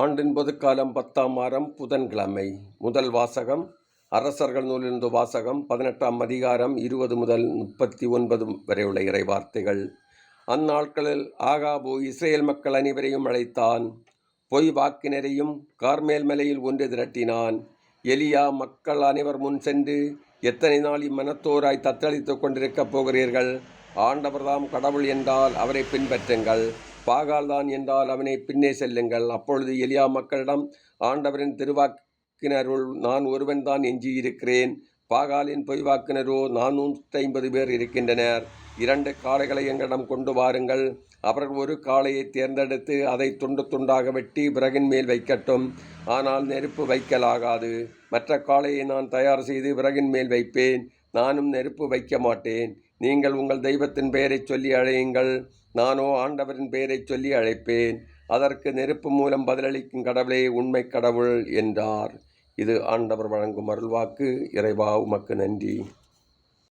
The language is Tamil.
ஆண்டின் பொதுக்காலம் 10ஆம் வாரம் புதன்கிழமை. முதல் வாசகம் அரசர்கள் நூலிலிருந்து வாசகம் 18ஆம் அதிகாரம் 20 முதல் 39 வரை உள்ள இறைவார்த்தைகள். அந்நாட்களில் ஆகாபு இஸ்ரேல் மக்கள் அனைவரையும் அழைத்தான். பொய் வாக்கினரையும் கார்மேல் மலையில் ஒன்று திரட்டினான். எலியா மக்கள் அனைவர் முன் சென்று, எத்தனை நாள் இம்மனத்தோராய் தத்தளித்துக் கொண்டிருக்கப் போகிறீர்கள்? ஆண்டவர்தாம் கடவுள் என்றால் அவரை பின்பற்றுங்கள், பாகால் தான் என்றால் அவனை பின்னே செல்லுங்கள். அப்பொழுது எலியா மக்களிடம், ஆண்டவரின் திருவாக்கினருள் நான் ஒருவன் தான் எஞ்சியிருக்கிறேன். பாகாலின் பொய்வாக்கினரோ 450 பேர் இருக்கின்றனர். 2 காளைகளை எங்களிடம் கொண்டு வாருங்கள். அவர்கள் ஒரு காளையை தேர்ந்தெடுத்து அதை துண்டு துண்டாக வெட்டி விறகின் மேல் வைக்கட்டும். ஆனால் நெருப்பு வைக்கலாகாது. மற்ற காளையை நான் தயார் செய்து விறகின் மேல் வைப்பேன். நானும் நெருப்பு வைக்க மாட்டேன். நீங்கள் உங்கள் தெய்வத்தின் பெயரைச் சொல்லி அழையுங்கள். நானோ ஆண்டவரின் பெயரைச் சொல்லி அழைப்பேன். அதற்கு நெருப்பு மூலம் பதிலளிக்கும் கடவுளே உண்மை கடவுள் என்றார். இது ஆண்டவர் வழங்கும் அருள்வாக்கு. இறைவா உமக்கு நன்றி.